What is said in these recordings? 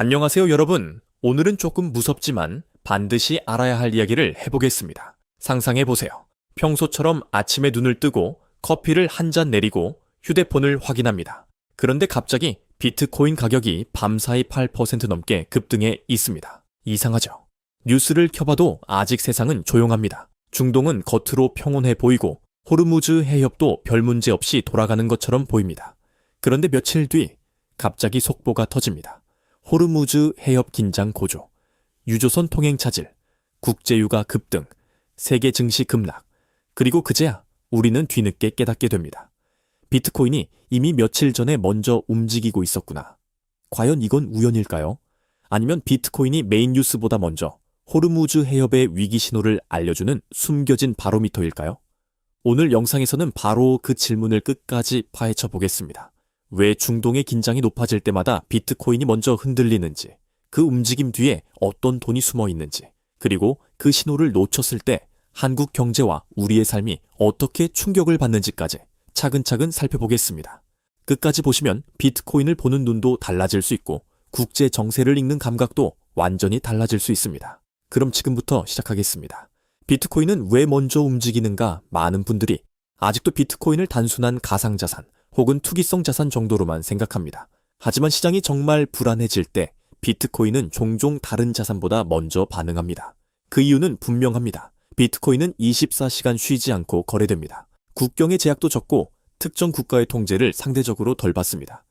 안녕하세요, 여러분. 오늘은 조금 무섭지만 반드시 알아야 할 이야기를 해보겠습니다. 상상해보세요. 평소처럼 아침에 눈을 뜨고 커피를 한 잔 내리고 휴대폰을 확인합니다. 그런데 갑자기 비트코인 가격이 밤사이 8% 넘게 급등해 있습니다. 이상하죠? 뉴스를 켜봐도 아직 세상은 조용합니다. 중동은 겉으로 평온해 보이고 호르무즈 해협도 별 문제 없이 돌아가는 것처럼 보입니다. 그런데 며칠 뒤 갑자기 속보가 터집니다. 호르무즈 해협 긴장 고조, 유조선 통행 차질, 국제유가 급등, 세계 증시 급락, 그리고 그제야 우리는 뒤늦게 깨닫게 됩니다. 비트코인이 이미 며칠 전에 먼저 움직이고 있었구나. 과연 이건 우연일까요? 아니면 비트코인이 메인 뉴스보다 먼저 호르무즈 해협의 위기 신호를 알려주는 숨겨진 바로미터일까요? 오늘 영상에서는 바로 그 질문을 끝까지 파헤쳐 보겠습니다. 왜 중동의 긴장이 높아질 때마다 비트코인이 먼저 흔들리는지, 그 움직임 뒤에 어떤 돈이 숨어 있는지, 그리고 그 신호를 놓쳤을 때 한국 경제와 우리의 삶이 어떻게 충격을 받는지까지 차근차근 살펴보겠습니다. 끝까지 보시면 비트코인을 보는 눈도 달라질 수 있고 국제 정세를 읽는 감각도 완전히 달라질 수 있습니다. 그럼 지금부터 시작하겠습니다. 비트코인은 왜 먼저 움직이는가? 많은 분들이 아직도 비트코인을 단순한 가상자산 혹은 투기성 자산 정도로만 생각합니다. 하지만 시장이 정말 불안해질 때 비트코인은 종종 다른 자산보다 먼저 반응합니다. 그 이유는 분명합니다. 비트코인은 24시간 쉬지 않고 거래됩니다. 국경의 제약도 적고 특정 국가의 통제를 상대적으로 덜 받습니다.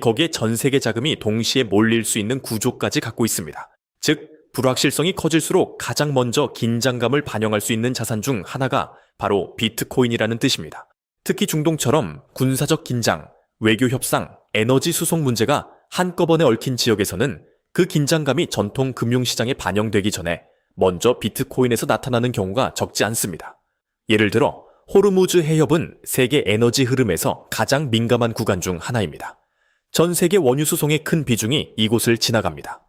거기에 전 세계 자금이 동시에 몰릴 수 있는 구조까지 갖고 있습니다. 즉, 불확실성이 커질수록 가장 먼저 긴장감을 반영할 수 있는 자산 중 하나가 바로 비트코인이라는 뜻입니다. 특히 중동처럼 군사적 긴장, 외교 협상, 에너지 수송 문제가 한꺼번에 얽힌 지역에서는 그 긴장감이 전통 금융시장에 반영되기 전에 먼저 비트코인에서 나타나는 경우가 적지 않습니다. 예를 들어 호르무즈 해협은 세계 에너지 흐름에서 가장 민감한 구간 중 하나입니다. 전 세계 원유 수송의 큰 비중이 이곳을 지나갑니다.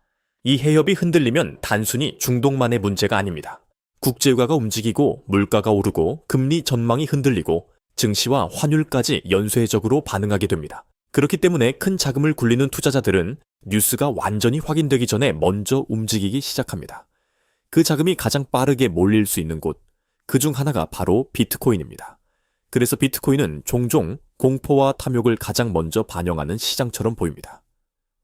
이 해협이 흔들리면 단순히 중동만의 문제가 아닙니다. 국제유가가 움직이고 물가가 오르고 금리 전망이 흔들리고 증시와 환율까지 연쇄적으로 반응하게 됩니다. 그렇기 때문에 큰 자금을 굴리는 투자자들은 뉴스가 완전히 확인되기 전에 먼저 움직이기 시작합니다. 그 자금이 가장 빠르게 몰릴 수 있는 곳, 그 중 하나가 바로 비트코인입니다. 그래서 비트코인은 종종 공포와 탐욕을 가장 먼저 반영하는 시장처럼 보입니다.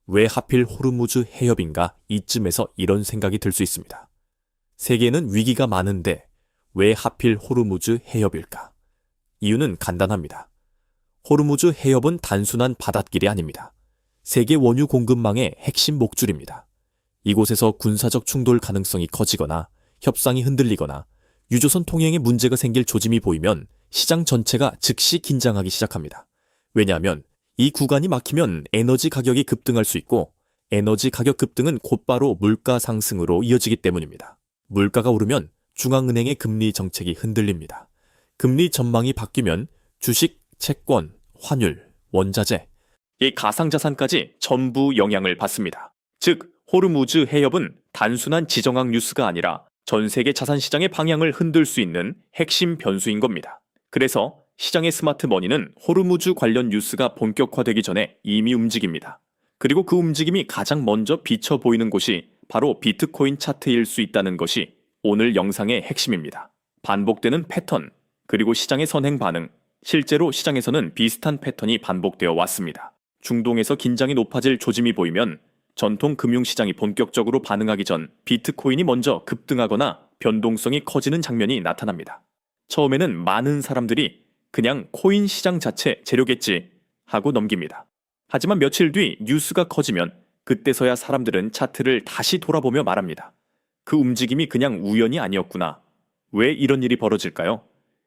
왜 하필 호르무즈 해협인가? 이쯤에서 이런 생각이 들 수 있습니다. 세계에는 위기가 많은데 왜 하필 호르무즈 해협일까? 이유는 간단합니다. 호르무즈 해협은 단순한 바닷길이 아닙니다. 세계 원유 공급망의 핵심 목줄입니다. 이곳에서 군사적 충돌 가능성이 커지거나 협상이 흔들리거나 유조선 통행에 문제가 생길 조짐이 보이면 시장 전체가 즉시 긴장하기 시작합니다. 왜냐하면 이 구간이 막히면 에너지 가격이 급등할 수 있고 에너지 가격 급등은 곧바로 물가 상승으로 이어지기 때문입니다. 물가가 오르면 중앙은행의 금리 정책이 흔들립니다. 금리 전망이 바뀌면 주식, 채권, 환율, 원자재, 이 가상자산까지 전부 영향을 받습니다. 즉, 호르무즈 해협은 단순한 지정학 뉴스가 아니라 전 세계 자산 시장의 방향을 흔들 수 있는 핵심 변수인 겁니다. 그래서 시장의 스마트 머니는 호르무즈 관련 뉴스가 본격화되기 전에 이미 움직입니다. 그리고 그 움직임이 가장 먼저 비쳐 보이는 곳이 바로 비트코인 차트일 수 있다는 것이 오늘 영상의 핵심입니다. 반복되는 패턴, 그리고 시장의 선행 반응, 실제로 시장에서는 비슷한 패턴이 반복되어 왔습니다. 중동에서 긴장이 높아질 조짐이 보이면 전통 금융시장이 본격적으로 반응하기 전 비트코인이 먼저 급등하거나 변동성이 커지는 장면이 나타납니다. 처음에는 많은 사람들이 그냥 코인 시장 자체 재료겠지 하고 넘깁니다. 하지만 며칠 뒤 뉴스가 커지면 그때서야 사람들은 차트를 다시 돌아보며 말합니다. 그 움직임이 그냥 우연이 아니었구나. 왜 이런 일이 벌어질까요?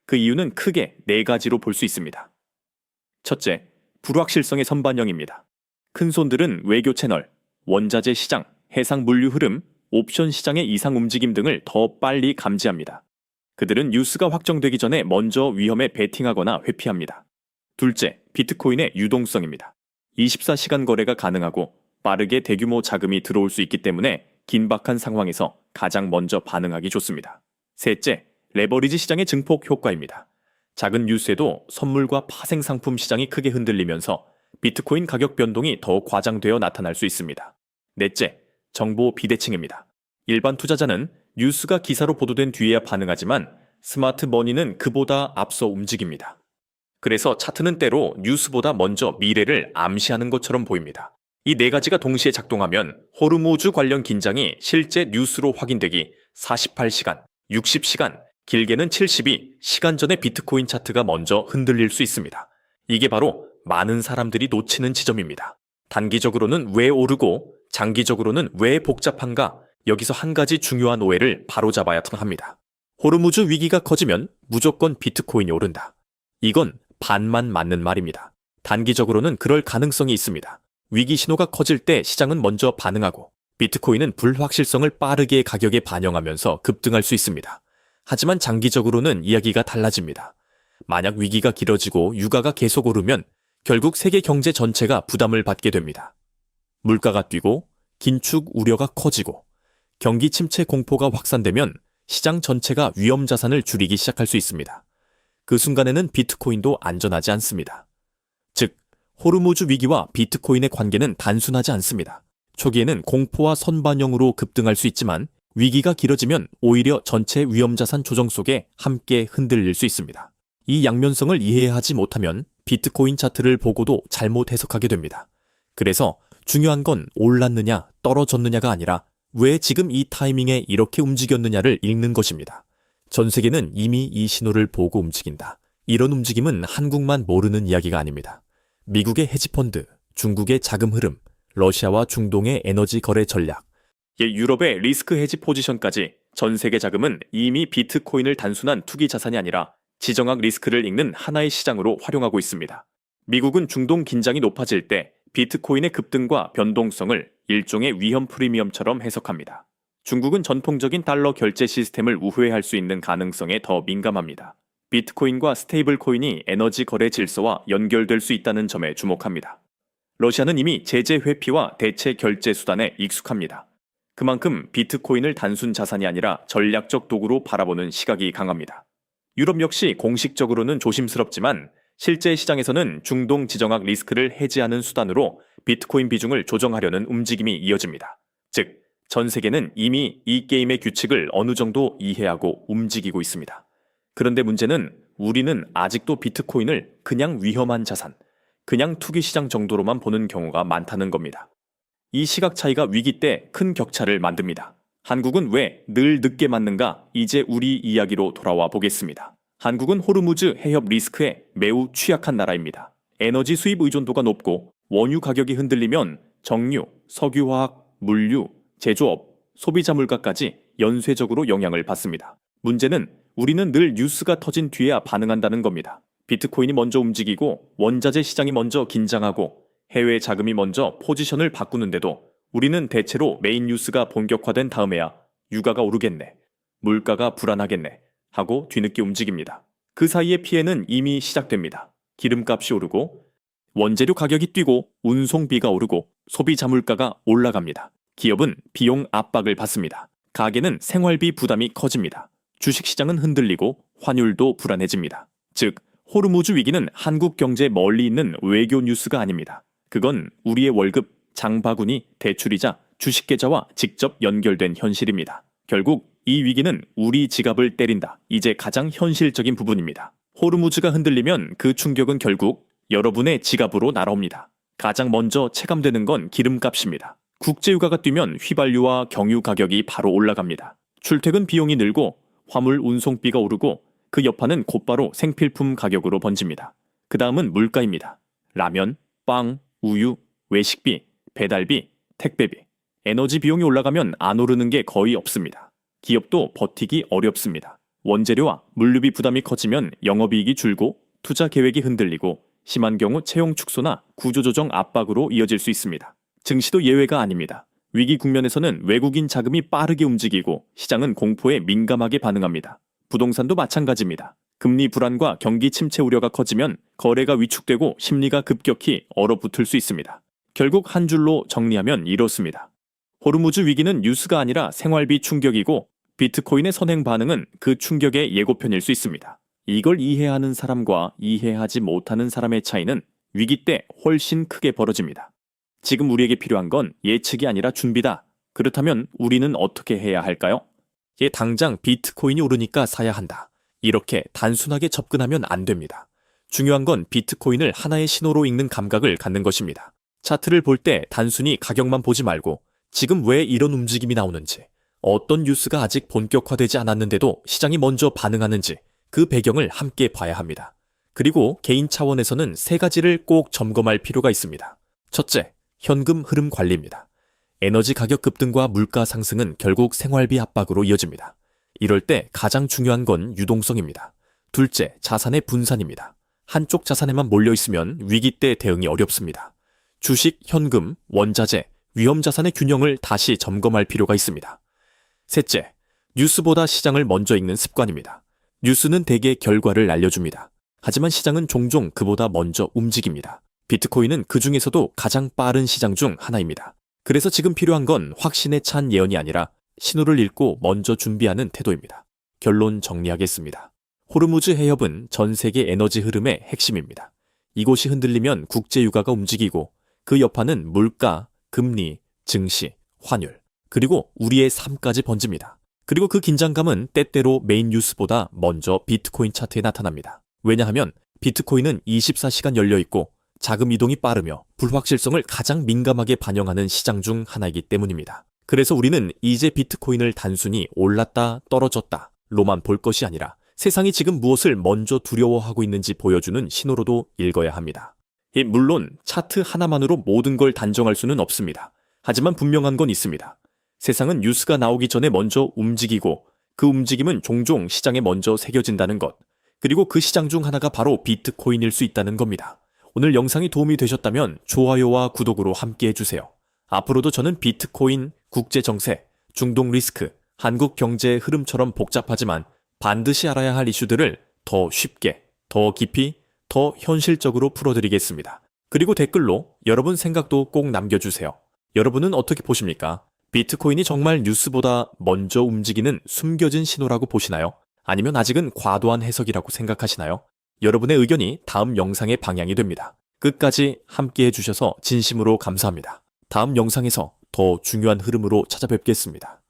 그 이유는 크게 4가지로 볼 수 있습니다. 첫째, 불확실성의 선반영입니다. 큰손들은 외교 채널, 원자재 시장, 해상 물류 흐름, 옵션 시장의 이상 움직임 등을 더 빨리 감지합니다. 그들은 뉴스가 확정되기 전에 먼저 위험에 베팅하거나 회피합니다. 둘째, 비트코인의 유동성입니다. 24시간 거래가 가능하고 빠르게 대규모 자금이 들어올 수 있기 때문에 긴박한 상황에서 가장 먼저 반응하기 좋습니다. 셋째, 레버리지 시장의 증폭 효과입니다. 작은 뉴스에도 선물과 파생 상품 시장이 크게 흔들리면서 비트코인 가격 변동이 더 과장되어 나타날 수 있습니다. 넷째, 정보 비대칭입니다. 일반 투자자는 뉴스가 기사로 보도된 뒤에야 반응하지만 스마트 머니는 그보다 앞서 움직입니다. 그래서 차트는 때로 뉴스보다 먼저 미래를 암시하는 것처럼 보입니다. 이 네 가지가 동시에 작동하면 호르무즈 관련 긴장이 실제 뉴스로 확인되기 48시간, 60시간, 길게는 72시간 전에 비트코인 차트가 먼저 흔들릴 수 있습니다. 이게 바로 많은 사람들이 놓치는 지점입니다. 단기적으로는 왜 오르고 장기적으로는 왜 복잡한가? 여기서 한 가지 중요한 오해를 바로잡아야 합니다. 호르무즈 위기가 커지면 무조건 비트코인이 오른다. 이건 반만 맞는 말입니다. 단기적으로는 그럴 가능성이 있습니다. 위기 신호가 커질 때 시장은 먼저 반응하고 비트코인은 불확실성을 빠르게 가격에 반영하면서 급등할 수 있습니다. 하지만 장기적으로는 이야기가 달라집니다. 만약 위기가 길어지고 유가가 계속 오르면 결국 세계 경제 전체가 부담을 받게 됩니다. 물가가 뛰고 긴축 우려가 커지고 경기 침체 공포가 확산되면 시장 전체가 위험 자산을 줄이기 시작할 수 있습니다. 그 순간에는 비트코인도 안전하지 않습니다. 즉, 호르무즈 위기와 비트코인의 관계는 단순하지 않습니다. 초기에는 공포와 선반영으로 급등할 수 있지만 위기가 길어지면 오히려 전체 위험자산 조정 속에 함께 흔들릴 수 있습니다. 이 양면성을 이해하지 못하면 비트코인 차트를 보고도 잘못 해석하게 됩니다. 그래서 중요한 건 올랐느냐 떨어졌느냐가 아니라 왜 지금 이 타이밍에 이렇게 움직였느냐를 읽는 것입니다. 전 세계는 이미 이 신호를 보고 움직인다. 이런 움직임은 한국만 모르는 이야기가 아닙니다. 미국의 헤지펀드, 중국의 자금 흐름, 러시아와 중동의 에너지 거래 전략, 유럽의 리스크 헤지 포지션까지 전 세계 자금은 이미 비트코인을 단순한 투기 자산이 아니라 지정학 리스크를 읽는 하나의 시장으로 활용하고 있습니다. 미국은 중동 긴장이 높아질 때 비트코인의 급등과 변동성을 일종의 위험 프리미엄처럼 해석합니다. 중국은 전통적인 달러 결제 시스템을 우회할 수 있는 가능성에 더 민감합니다. 비트코인과 스테이블 코인이 에너지 거래 질서와 연결될 수 있다는 점에 주목합니다. 러시아는 이미 제재 회피와 대체 결제 수단에 익숙합니다. 그만큼 비트코인을 단순 자산이 아니라 전략적 도구로 바라보는 시각이 강합니다. 유럽 역시 공식적으로는 조심스럽지만 실제 시장에서는 중동 지정학 리스크를 해지하는 수단으로 비트코인 비중을 조정하려는 움직임이 이어집니다. 즉, 전 세계는 이미 이 게임의 규칙을 어느 정도 이해하고 움직이고 있습니다. 그런데 문제는 우리는 아직도 비트코인을 그냥 위험한 자산, 그냥 투기 시장 정도로만 보는 경우가 많다는 겁니다. 이 시각 차이가 위기 때 큰 격차를 만듭니다. 한국은 왜 늘 늦게 맞는가? 이제 우리 이야기로 돌아와 보겠습니다. 한국은 호르무즈 해협 리스크에 매우 취약한 나라입니다. 에너지 수입 의존도가 높고 원유 가격이 흔들리면 정유, 석유화학, 물류, 제조업, 소비자 물가까지 연쇄적으로 영향을 받습니다. 문제는 우리는 늘 뉴스가 터진 뒤에야 반응한다는 겁니다. 비트코인이 먼저 움직이고 원자재 시장이 먼저 긴장하고 해외 자금이 먼저 포지션을 바꾸는데도 우리는 대체로 메인 뉴스가 본격화된 다음에야 유가가 오르겠네, 물가가 불안하겠네 하고 뒤늦게 움직입니다. 그 사이에 피해는 이미 시작됩니다. 기름값이 오르고 원재료 가격이 뛰고 운송비가 오르고 소비자 물가가 올라갑니다. 기업은 비용 압박을 받습니다. 가게는 생활비 부담이 커집니다. 주식시장은 흔들리고 환율도 불안해집니다. 즉, 호르무즈 위기는 한국 경제에 멀리 있는 외교 뉴스가 아닙니다. 그건 우리의 월급, 장바구니, 대출이자 주식계좌와 직접 연결된 현실입니다. 결국 이 위기는 우리 지갑을 때린다. 이제 가장 현실적인 부분입니다. 호르무즈가 흔들리면 그 충격은 결국 여러분의 지갑으로 날아옵니다. 가장 먼저 체감되는 건 기름값입니다. 국제유가가 뛰면 휘발유와 경유 가격이 바로 올라갑니다. 출퇴근 비용이 늘고 화물 운송비가 오르고 그 여파는 곧바로 생필품 가격으로 번집니다. 그 다음은 물가입니다. 라면, 빵, 우유, 외식비, 배달비, 택배비, 에너지 비용이 올라가면 안 오르는 게 거의 없습니다. 기업도 버티기 어렵습니다. 원재료와 물류비 부담이 커지면 영업이익이 줄고 투자 계획이 흔들리고 심한 경우 채용 축소나 구조조정 압박으로 이어질 수 있습니다. 증시도 예외가 아닙니다. 위기 국면에서는 외국인 자금이 빠르게 움직이고 시장은 공포에 민감하게 반응합니다. 부동산도 마찬가지입니다. 금리 불안과 경기 침체 우려가 커지면 거래가 위축되고 심리가 급격히 얼어붙을 수 있습니다. 결국 한 줄로 정리하면 이렇습니다. 호르무즈 위기는 뉴스가 아니라 생활비 충격이고 비트코인의 선행 반응은 그 충격의 예고편일 수 있습니다. 이걸 이해하는 사람과 이해하지 못하는 사람의 차이는 위기 때 훨씬 크게 벌어집니다. 지금 우리에게 필요한 건 예측이 아니라 준비다. 그렇다면 우리는 어떻게 해야 할까요? 당장 비트코인이 오르니까 사야 한다. 이렇게 단순하게 접근하면 안 됩니다. 중요한 건 비트코인을 하나의 신호로 읽는 감각을 갖는 것입니다. 차트를 볼 때 단순히 가격만 보지 말고 지금 왜 이런 움직임이 나오는지, 어떤 뉴스가 아직 본격화되지 않았는데도 시장이 먼저 반응하는지 그 배경을 함께 봐야 합니다. 그리고 개인 차원에서는 세 가지를 꼭 점검할 필요가 있습니다. 첫째, 현금 흐름 관리입니다. 에너지 가격 급등과 물가 상승은 결국 생활비 압박으로 이어집니다. 이럴 때 가장 중요한 건 유동성입니다. 둘째, 자산의 분산입니다. 한쪽 자산에만 몰려 있으면 위기 때 대응이 어렵습니다. 주식, 현금, 원자재, 위험자산의 균형을 다시 점검할 필요가 있습니다. 셋째, 뉴스보다 시장을 먼저 읽는 습관입니다. 뉴스는 대개 결과를 알려줍니다. 하지만 시장은 종종 그보다 먼저 움직입니다. 비트코인은 그 중에서도 가장 빠른 시장 중 하나입니다. 그래서 지금 필요한 건 확신에 찬 예언이 아니라 신호를 읽고 먼저 준비하는 태도입니다. 결론 정리하겠습니다. 호르무즈 해협은 전 세계 에너지 흐름의 핵심입니다. 이곳이 흔들리면 국제유가가 움직이고 그 여파는 물가, 금리, 증시, 환율, 그리고 우리의 삶까지 번집니다. 그리고 그 긴장감은 때때로 메인 뉴스보다 먼저 비트코인 차트에 나타납니다. 왜냐하면 비트코인은 24시간 열려있고 자금 이동이 빠르며 불확실성을 가장 민감하게 반영하는 시장 중 하나이기 때문입니다. 그래서 우리는 이제 비트코인을 단순히 올랐다 떨어졌다로만 볼 것이 아니라 세상이 지금 무엇을 먼저 두려워하고 있는지 보여주는 신호로도 읽어야 합니다. 물론 차트 하나만으로 모든 걸 단정할 수는 없습니다. 하지만 분명한 건 있습니다. 세상은 뉴스가 나오기 전에 먼저 움직이고 그 움직임은 종종 시장에 먼저 새겨진다는 것, 그리고 그 시장 중 하나가 바로 비트코인일 수 있다는 겁니다. 오늘 영상이 도움이 되셨다면 좋아요와 구독으로 함께 해주세요. 앞으로도 저는 비트코인, 국제정세, 중동 리스크, 한국 경제의 흐름처럼 복잡하지만 반드시 알아야 할 이슈들을 더 쉽게, 더 깊이, 더 현실적으로 풀어드리겠습니다. 그리고 댓글로 여러분 생각도 꼭 남겨주세요. 여러분은 어떻게 보십니까? 비트코인이 정말 뉴스보다 먼저 움직이는 숨겨진 신호라고 보시나요? 아니면 아직은 과도한 해석이라고 생각하시나요? 여러분의 의견이 다음 영상의 방향이 됩니다. 끝까지 함께 해주셔서 진심으로 감사합니다. 다음 영상에서 더 중요한 흐름으로 찾아뵙겠습니다.